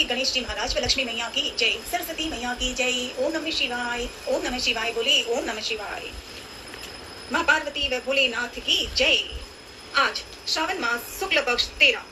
गणेश जी महाराज व लक्ष्मी मैया की जय, सरस्वती मैया की जय। ओम नमः शिवाय, ओम नमः शिवाय, बोले ओम नमः शिवाय। माँ पार्वती व भोलेनाथ की जय। आज श्रावण मास शुक्ल पक्ष 13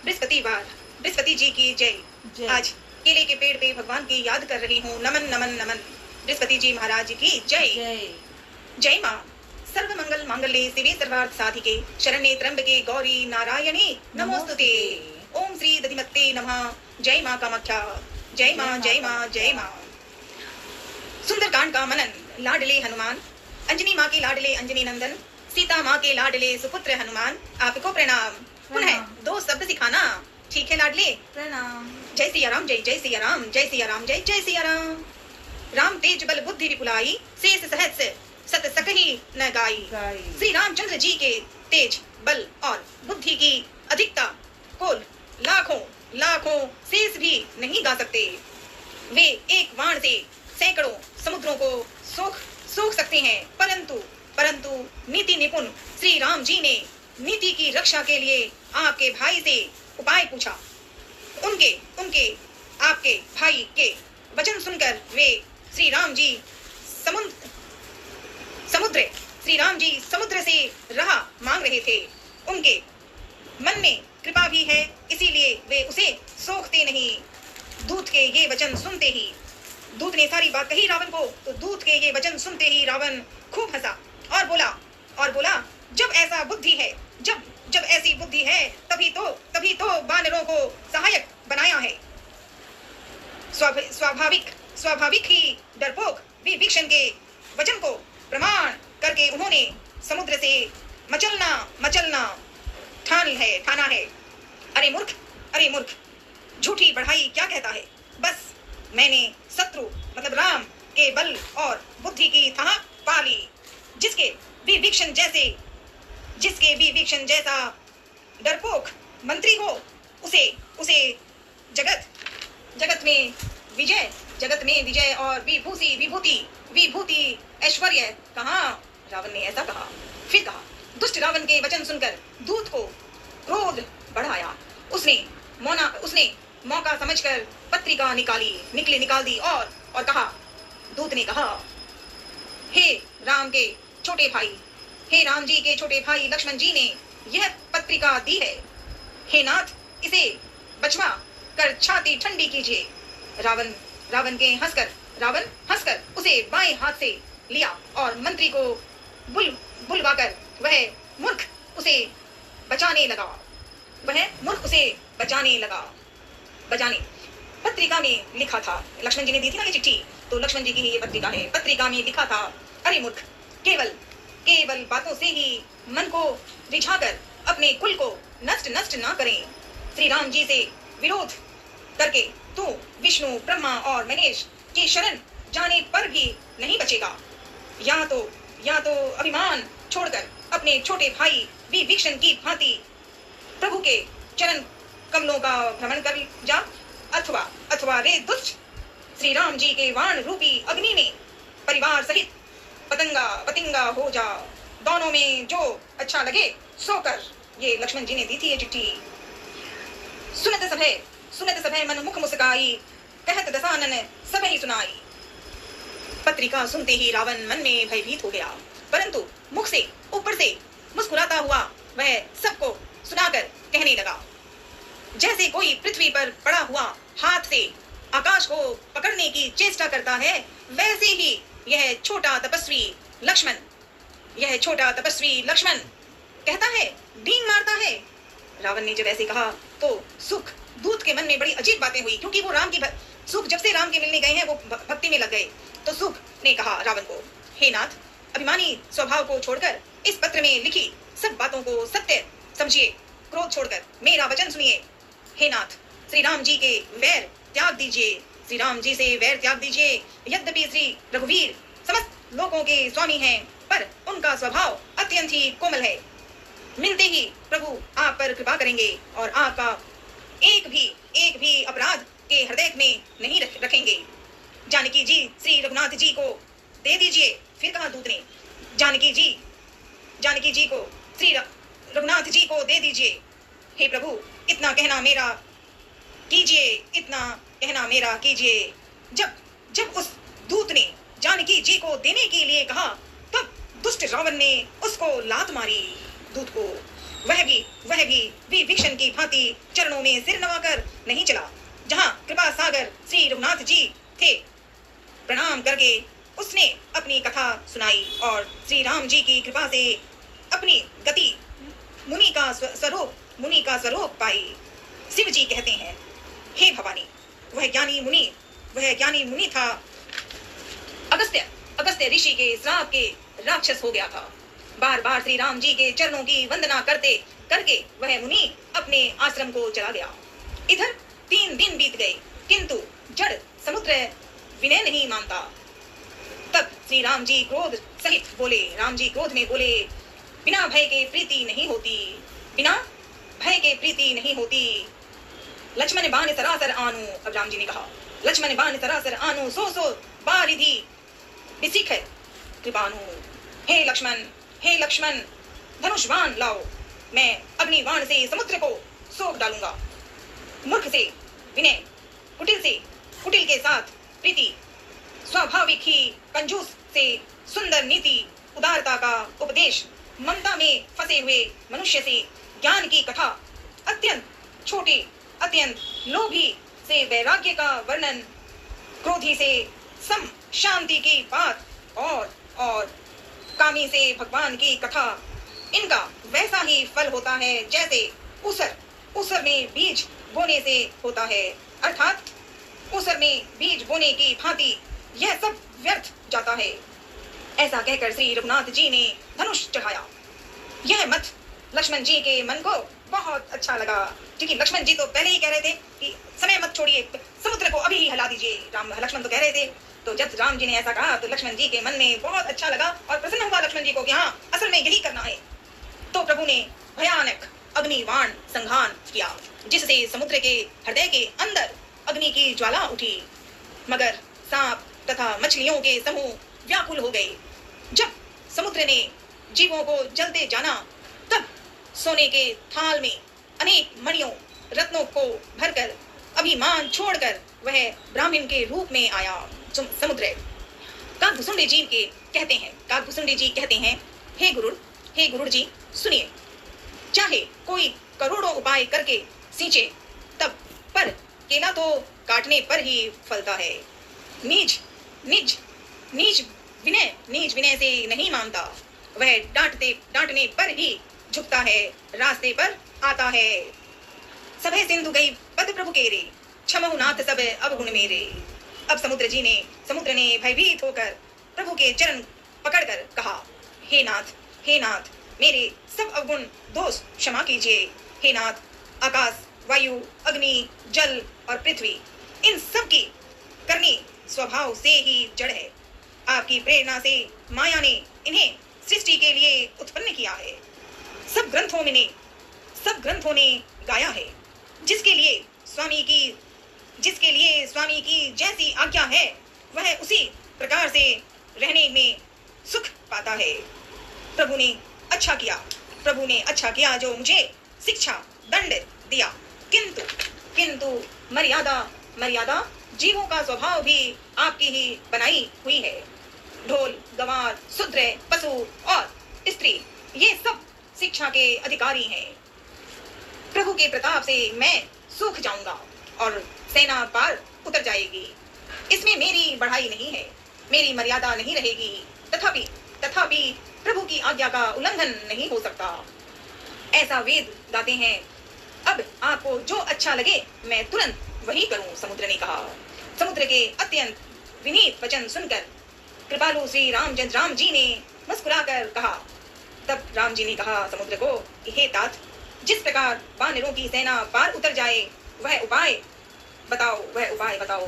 बृहस्पतिवार, बृहस्पति जी की जय। आज केले के पेड़ पे भगवान की याद कर रही हूँ। नमन नमन नमन बृहस्पति जी महाराज की जय। जय माँ सर्व मंगल मांगल्ये शिवे सर्वार्थ साधिके शरण्ये त्र्यंबके गौरी नारायणी नमोस्तुते। ओम श्री दधिमत्ते नमः। जय माँ कामाख्या। जय माँ जय माँ जय माँ। सुंदरकांड का मनन। लाडले हनुमान, अंजनी माँ के लाडले अंजनी नंदन, सीता माँ के लाडले सुपुत्र हनुमान, आपको प्रणाम। पुनः 2 शब्द सिखाना, ठीक है लाडले? प्रणाम। जय सिया राम, जय जय सिया राम, जय सिया राम, जय जय सिया राम। राम तेज बल बुद्धि विपुलाई, शेष सहस्र सत सकहि न गाई। श्री रामचंद्र जी के तेज बल और बुद्धि की अधिकता को लाखों लाखों शेष भी नहीं गा सकते। वे एक बाण से सैकड़ों समुद्रों को सोख सकते हैं, परंतु नीति निपुण श्री राम जी ने नीति की रक्षा के लिए आपके भाई से उपाय पूछा। उनके आपके भाई के वचन सुनकर वे श्री राम जी समुद्र से राह मांग रहे थे। उनके मन में कृपा भी है, इसीलिए वे उसे सोखते नहीं। दूत के ये वचन सुनते ही, दूत ने सारी बात कही रावण को, तो दूत के ये वचन सुनते ही रावण खूब हंसा और बोला जब ऐसा बुद्धि है, जब ऐसी बुद्धि है तभी तो वानरों को सहायक बनाया है। स्वाभाविक ही डरपोक विभीषण के वचन को प्रमाण करके उन्होंने समुद्र से मचलना ठाना है। अरे मूर्ख, झूठी बढ़ाई क्या कहता है? बस मैंने शत्रु मतलब राम के बल और बुद्धि की थाह पा ली। जिसके विभीषण जैसा डरपोक मंत्री हो, उसे जगत में विजय और विभूति ऐश्वर्य कहाँ? रावण ने ऐसा कहा। फिर कहा, दुष्ट रावण के वचन सुनकर दूत को क्रोध बढ़ाया। उसने मौका समझकर पत्रिका निकाल दी और कहा, दूत ने कहा, हे राम जी के छोटे भाई लक्ष्मण जी ने यह पत्रिका दी है। हे नाथ, इसे बचवा कर छाती ठंडी कीजिए। रावण हंसकर उसे बाएं हाथ से लिया और मंत्री को बुलवाकर वह मूर्ख उसे बचाने लगा। पत्रिका में लिखा था, लक्ष्मण जी ने दी थी ना ये चिट्ठी, तो लक्ष्मण जी की ही ये पत्रिका है। पत्रिका में लिखा था, अरे मूर्ख, केवल बातों से ही मन को रिझाकर अपने कुल को नष्ट ना करें। श्री राम जी से विरोध करके तू विष्णु, ब्रह्मा और महेश की शरण जाने पर भी नहीं बचेगा। या तो अभिमान छोड़कर अपने छोटे भाई विभीषण की भांति प्रभु के चरण कमलों का भ्रमण कर जा, अथवा रे दुष्ट श्री राम जी के वाण रूपी अग्नि में परिवार सहित पतंगा हो जा। दोनों में जो अच्छा लगे सो कर। ये लक्ष्मण जी ने दी थी ये चिट्ठी। सुनत सभय मन मुख मुस्काई, कहत दसानन सब ही सुनाई। पत्रिका सुनते ही रावण मन में भयभीत हो गया, परंतु मुख से ऊपर से मुस्कुराता हुआ वह सबको सुनाकर कहने लगा, जैसे कोई पृथ्वी पर पड़ा हुआ हाथ से आकाश को पकड़ने की चेष्टा करता है, वैसे ही यह छोटा तपस्वी लक्ष्मण कहता है, डींग मारता है। रावण ने जब ऐसे कहा तो दूत के मन में बड़ी अजीब बातें हुई, क्योंकि वो सुख जब से राम के मिलने गए हैं वो भक्ति में लग गए। तो सुख ने कहा रावण को, हे नाथ, अभिमानी स्वभाव को छोड़कर इस पत्र में लिखी सब बातों को सत्य समझिए। क्रोध छोड़कर मेरा वचन सुनिए। हे नाथ, श्री राम जी के वैर त्याग दीजिए। श्री राम जी से वैर त्याग दीजिए। यद्यपि श्री रघुवीर समस्त लोगों के स्वामी हैं, पर उनका स्वभाव अत्यंत ही कोमल है। मिलते ही प्रभु आप पर कृपा करेंगे और आपका एक भी अपराध के हृदय में नहीं रखेंगे। जानकी जी श्री रघुनाथ जी को दे दीजिए। फिर कहा दूत ने, जानकी जी को श्री रघुनाथ जी को दे दीजिए। हे प्रभु, इतना कहना मेरा कीजिए। इतना कहना मेरा कीजिए। जब जब उस दूत ने जानकी जी को देने के लिए कहा, तब दुष्ट रावण ने उसको लात मारी। दूत को वह भी विभीषण की भांति चरणों में सिर नवाकर नहीं चला। जहां कृपा सागर श्री रघुनाथ जी थे, प्रणाम करके उसने अपनी कथा सुनाई और श्री राम जी की कृपा से अपनी गति मुनि का स्वरूप पाई। शिव जी कहते हैं, हे भवानी, वह ज्ञानी मुनि था। अगस्त्य ऋषि के श्राप के राक्षस हो गया था। बार बार श्री राम जी के चरणों की वंदना करके वह मुनि अपने आश्रम को चला गया। इधर 3 दिन बीत गए, किंतु जड़ समुद्र विनय नहीं मानता। तब श्री राम जी क्रोध सहित बोले। राम जी क्रोध में बोले, बिना भय के प्रीति नहीं होती। लक्ष्मण बाण सरासर आनु। अब राम जी ने कहा, लक्ष्मण बाण सरासर आनु, सो बारिधि बिसिख कृपानु। हे लक्ष्मण, धनुष बाण लाओ, मैं अपनी बाण से समुद्र को सोख डालूंगा। मूर्ख से विनय, कुटिल के साथ प्रीति, स्वाभाविक ही कंजूस से सुंदर नीति, उदारता का उपदेश, ममता में फंसे हुए मनुष्य से ज्ञान की कथा, अत्यंत छोटे अत्यंत लोभी से वैराग्य का वर्णन, क्रोधी से सम शांति की बात और कामी से भगवान की कथा, इनका वैसा ही फल होता है जैसे उसर में बीज बोने से होता है। अर्थात उसर में बीज बोने की भांति यह सब व्यर्थ जाता है। ऐसा कहकर श्री रघुनाथ जी ने धनुष चढ़ाया। यह मत लक्ष्मण जी के मन को बहुत अच्छा लगा, क्योंकि लक्ष्मण जी तो पहले ही कह रहे थे कि समय मत छोड़िए, समुद्र को अभी ही हिला दीजिए। लक्ष्मण तो कह रहे थे। तो जब राम जी ने ऐसा कहा तो लक्ष्मण जी के मन में बहुत अच्छा लगा और प्रसन्न हुआ लक्ष्मण जी को कि हाँ, असल में यही करना है। तो प्रभु ने भयानक अग्निबाण संघान किया, जिससे समुद्र के हृदय के अंदर अग्नि की ज्वाला उठी, मगर सांप तथा मछलियों के समूह व्याकुल हो गए। जब समुद्र ने जीवों को जलते जाना, तब सोने के थाल में अनेक मणियों रत्नों को भरकर अभिमान छोड़कर वह ब्राह्मण के रूप में आया। समुद्र काकभुसुंडी जी कहते हैं, हे गुरुड़ जी सुनिए, चाहे कोई करोड़ों उपाय करके सींचे तब पर केला तो काटने पर ही फलता है। नीच विनय से नहीं मानता, वह डांटने पर ही झुकता है, रास्ते पर आता है। सभे सिंधु गई पद प्रभु के रे, क्षमहु नाथ सब अवगुण मेरे। अब समुद्र ने भयभीत होकर प्रभु के चरण पकड़कर कहा, हे नाथ मेरे सब अवगुण दोष क्षमा कीजिए। हे नाथ, आकाश, वायु, अग्नि, जल और पृथ्वी, इन सब की करनी स्वभाव से ही जड़ है। आपकी प्रेरणा से माया ने इन्हें सृष्टि के लिए उत्पन्न किया है। सब ग्रंथों ने गाया है, जिसके लिए स्वामी की जैसी आज्ञा है, वह उसी प्रकार से रहने में सुख पाता है। प्रभु ने अच्छा किया जो मुझे शिक्षा दंड दिया, किंतु मर्यादा जीवों का स्वभाव भी आपकी ही बनाई हुई है। ढोल, गंवार, शूद्र, पशु और स्त्री, ये सब शिक्षा के अधिकारी हैं। प्रभु के प्रताप से मैं सूख जाऊंगा और सेना पार उतर जाएगी। इसमें मेरी बढ़ाई नहीं है, मेरी मर्यादा नहीं रहेगी, तथापि प्रभु की आज्ञा का उल्लंघन नहीं हो सकता। ऐसा वेद गाते हैं। अब आपको जो अच्छा लगे मैं तुरंत वही करूं, समुद्र ने कहा। समुद्र के अत्यंत विनीत वचन सुनकर कृपालु श्री राम जी ने मुस्कुराकर कहा। तब राम जी ने कहा समुद्र को, हे तात, जिस प्रकार वानरों की सेना पार उतर जाए वह उपाय बताओ।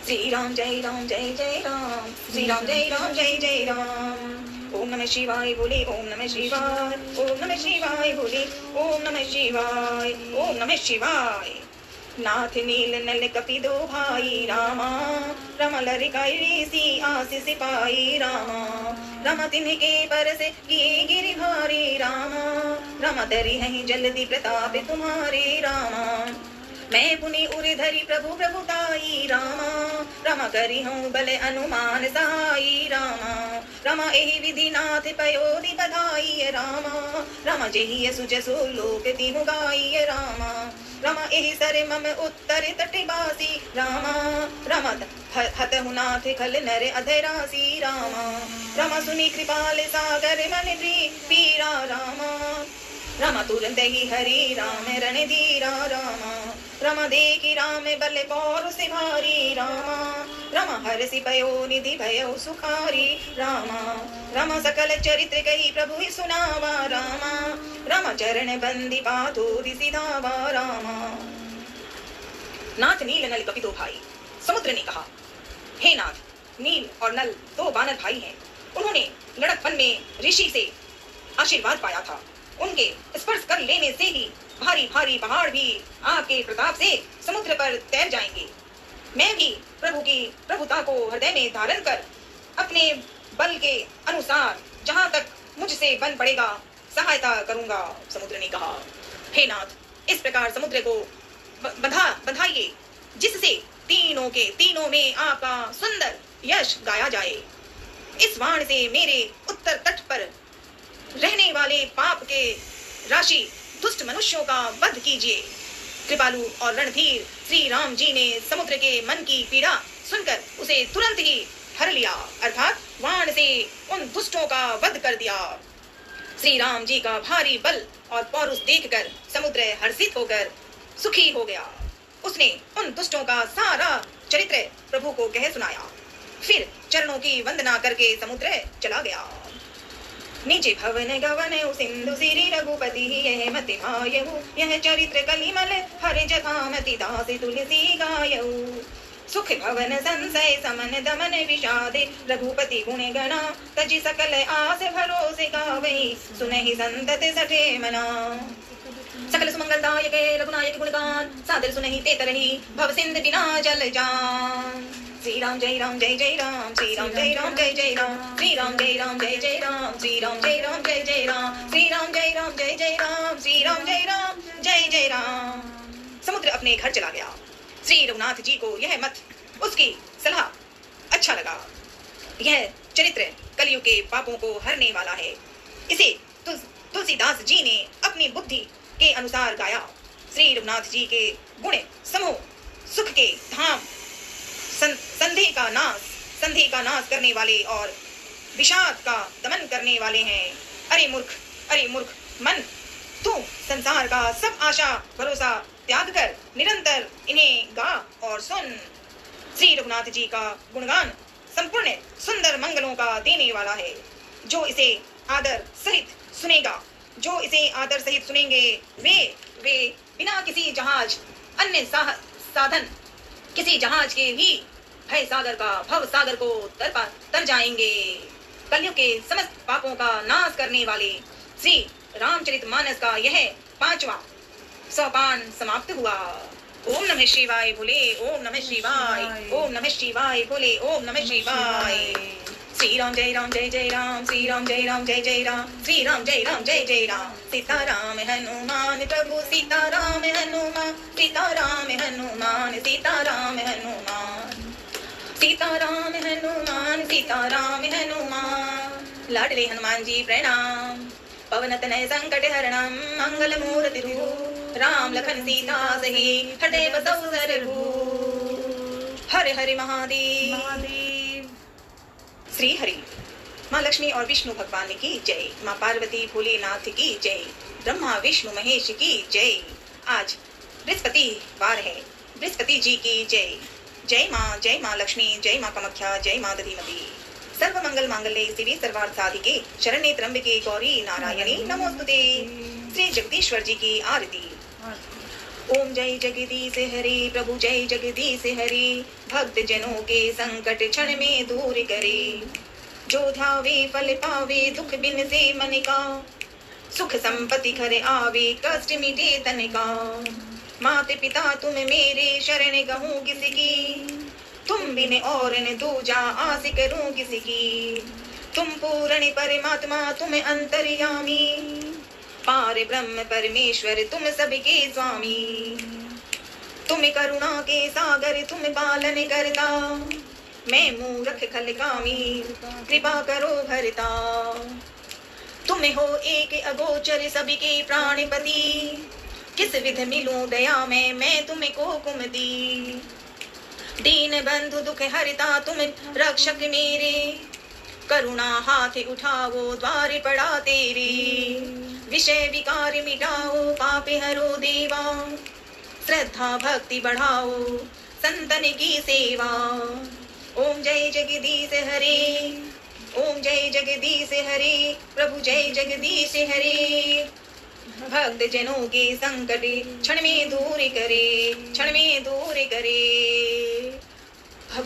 श्री राम जय राम जय जय राम, श्री राम जय राम जय जय राम। ओम नमः शिवाय बोले, ओम नमः शिवाय, ओम नमः शिवाय बोले, ओम नमः शिवाय, ओम नमः शिवाय। नाथ नील नल कपि दो भाई रामा, रमल ऋषि आशीष पाई रामा। रम तिनके परस किए गिरि भारी रामा, रम दरि हैं जल्दी प्रताप तुम्हारे रामा। मैं पुनि उर धरि प्रभु प्रभुताई रामा, रामा करी हूँ बल अनुमान सहाई रामा, रामा एहि विधि नाथ पयोधि बधाई रामा, रामा जेहि सुजसु लोक तिहु गाई रामा, रामा एहि सर मम उत्तर तट बासी रामा, रामा हतहु नाथ खल नर अधरासी रामा, रामा सुनि कृपाल सागर मन पीरा रामा, रामा तुरंत ही हरि राम रणधीरा रामा, रामा देखी राम बल पौर से भारी रामा, रामा हरसि पयो निधि भयो सुखारी रामा, रामा सकल चरित्र कही प्रभु ही सुनावा रामा, रामा चरण बंदी पाथोरि सिधावा रामा। नाथ नील नल कपि दो भाई। समुद्र ने कहा, हे नाथ, नील और नल दो बानर भाई हैं। उन्होंने लड़कपन में ऋषि से आशीर्वाद पाया था। उनके स्पर्श कर लेने से ही भारी भारी पहाड़ भी आपके प्रताप से समुद्र पर तैर जाएंगे। मैं भी प्रभु की प्रभुता को हृदय में धारण कर अपने बल के अनुसार जहाँ तक मुझसे बन पड़ेगा सहायता करूंगा। समुद्र ने कहा, हे नाथ, इस प्रकार समुद्र को बधाइए जिससे तीनों में आपका सुंदर यश गाया जाए। इस वाण से मेरे उत्तर तट पर रहने वाले पाप के राशि दुष्ट मनुष्यों का वध कीजिए। कृपालु और रणधीर श्री राम जी ने समुद्र के मन की पीड़ा सुनकर उसे तुरंत ही हर लिया, अर्थात वाण से उन दुष्टों का वध कर दिया। श्री राम जी का भारी बल और पौरुष देखकर समुद्र हर्षित होकर सुखी हो गया। उसने उन दुष्टों का सारा चरित्र प्रभु को कह सुनाया। फिर चरणों की वंदना करके समुद्र चला गया। नीचे भवन गवन सिंधु सिरि रघुपति यह मति भायहु, यह चरित्र कलिमल हर जथा मति दास तुलसी गायहु। सुख भवन संशय समन दमन विषादे, रघुपति गुण गणा तजि सकल आस भरोसे गावई, सुनहि संतत सठे मना। सकल सुमंगलदायक रघुनायक गुणगान, सादर सुनहि ते तरहि भव सिंध बिना जल जान। श्री राम जय राम जय जय राम, श्री राम जय राम जय जय राम, श्री राम जय राम जय जय राम, श्री राम जय राम जय जय राम, श्री राम जय राम जय जय राम, श्री राम जय राम जय जय राम। समुद्र अपने घर चला गया। श्री रघुनाथ जी को यह मत, उसकी सलाह अच्छा लगा। यह चरित्र कलयुग के पापों को हरने वाला है। इसे तुलसीदास जी ने अपनी बुद्धि के अनुसार गाया। श्री रघुनाथ जी के गुण समूह सुख के धाम, संधि का नाश करने वाले और विषाद का दमन करने वाले हैं। अरे मूर्ख मन, तू संसार का सब आशा भरोसा त्याग कर निरंतर इन्हें गा और सुन। श्री रघुनाथ जी का गुणगान संपूर्ण सुंदर मंगलों का देने वाला है। जो इसे आदर सहित सुनेगा, जो इसे आदर सहित सुनेंगे, वे बिना किसी जहाज अन्य साधन किसी जहाज के भी भय सागर का भव सागर को तर जाएंगे। कलयुग के समस्त पापों का नाश करने वाले श्री रामचरितमानस का यह 5वां सोपान समाप्त हुआ। ओम नमः शिवाय बोले, ओम नमः शिवाय, ओम नमः शिवाय बोले, ओम नमः शिवाय। श्री राम जय राम जय जय राम, श्री राम जय राम जय जय राम, श्री राम जय राम जय जय राम। सीताराम हनुमान प्रभु सीताराम हनुमान, सीताराम हनुमान सीताराम हनुमान, सीताराम हनुमान सीताराम हनुमान। लाडले हनुमान जी प्रणाम। पवन तनय संकट हरणम मंगल मूर्ति रूप, राम लखन सीता सही हृदय बसौ सर्वभूप। हरे हरे महादेव। श्री हरि। माँ लक्ष्मी और विष्णु भगवान की जय, माँ पार्वती भोलेनाथ की जय, ब्रह्मा विष्णु महेश की जय। आज बृहस्पति वार है, बृहस्पति जी की जय। जय माँ लक्ष्मी, जय माँ कामाख्या, जय माँ दधिमती। सर्व मंगल मांगल्ये शिवे सर्वार्थ साधिके, शरण्ये त्र्यंबके गौरी नारायणी नमोस्तुते। श्री जगदीश्वर जी की आरती। ओम जय जगदीश हरि प्रभु, जय जगदीश हरि, भक्त जनों के संकट क्षण में दूर करे। जो ध्यावे फल पावे, दुख बिन से मन का, सुख संपत्ति घर आवे, कष्ट मिटे तन का। माते पिता तुम मेरे, शरण कहूँ किसकी, तुम बिन और न दूजा आस करूं किसकी। तुम पूर्ण परमात्मा तुम अंतर्यामी, पार ब्रह्म परमेश्वर तुम सबके स्वामी। तुम करुणा के सागर तुम पालन करता, मैं मूर्ख खलकामी कृपा करो भरता। तुम हो एक अगोचर सबके प्राणपति, किस विध मिलूं दया में मैं तुम्हें को कुमति। दीन बंधु दुख हरता तुम रक्षक मेरे, करुणा हाथ उठाओ द्वार पड़ा तेरे। विषय विकार मिटाओ पाप हरो देवा, श्रद्धा भक्ति बढ़ाओ संतन की सेवा। ओम जय जगदीश हरे, ओम जय जगदीश हरे, प्रभु जय जगदीश हरे। भक्त जनों के संकट क्षण में दूर करे, क्षण में दूर करे।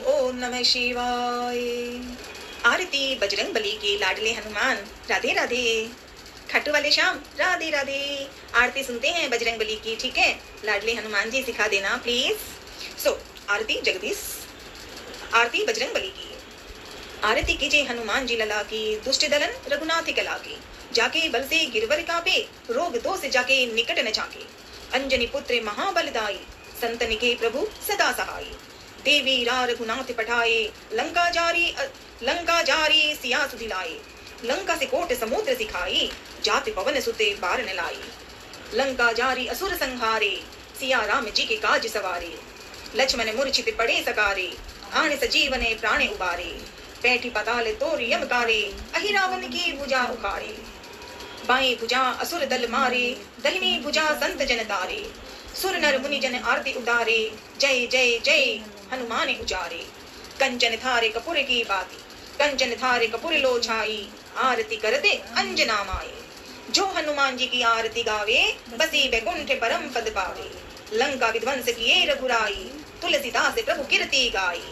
ओम नमः शिवाय। आरती बजरंग बली के लाडले हनुमान। राधे राधे। खट्टू वाले श्याम राधे राधे। आरती सुनते हैं बजरंग बली की, ठीक है? लाडले हनुमान जी सिखा देना प्लीज। सो आरती जगदीश, आरती बजरंग बली की। आरती कीजिए हनुमान जी लला की, दुष्ट दलन रघुनाथ कला की। जाके बल से गिरवर कापे, रोग दोष जाके निकट न जाके। अंजनी पुत्र महाबलदाई, संतन के प्रभु सदा सहाय। देवी रा रघुनाथ पठाए, लंका जारी सिया सुधिलाए। लंका से कोट समुद्र सिखाई, जाति पवन सुते बार न लाई। लंका जारी असुर संहारे, सिया राम जी के काज सवारे। लक्ष्मण मूर्छित पड़े सकारे, आन सजीवने प्राण उबारे। पैठी पाताल तोर यमकारे, अहि रावण की भुजा उखाड़े। बाएं भुजा असुर दल मारे, दहिनी भुजा संत जन तारे। सुर नर मुनि जन आरती उतारे, जय जय जय हनुमान उचारे। कंचन थारे कपूर की बाती, कंचन थारे कपूर लो छाई। आरती करते अंजना माई, जो हनुमान जी की आरती गावे, बसी बैकुंठ परम पद पावे। लंका विध्वंस किए रघुराई, तुलसीदास प्रभु कीर्ति गाई।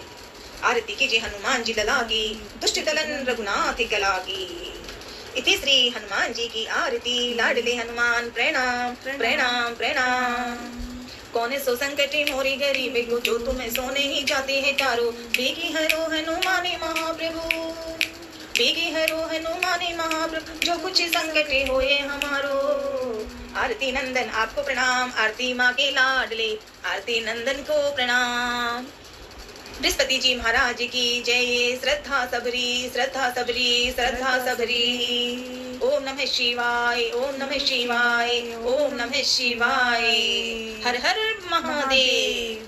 आरती कीजिए हनुमान जी लला की, दुष्ट दलन रघुनाथ गला की। इति श्री हनुमान जी की आरती। लाडले हनुमान प्रणाम प्रणाम प्रणाम। कौन सो संकट मोरी गरीब को, जो तुम्हें सोने ही जाते हैं चारों। बेगी हरो हनुमाने महाप्रभु, बेगी हरो हनुमाने महाप्रभु, जो कुछ संकट होए हमारो। आरती नंदन आपको प्रणाम, आरती माँ के लाडले आरती नंदन को प्रणाम। बृहस्पति जी महाराज की जय। श्रद्धा सबरी श्रद्धा सबरी श्रद्धा सबरी। ओम नमः शिवाय, ओम नमः शिवाय, ओम नमः शिवाय। हर हर महादेव।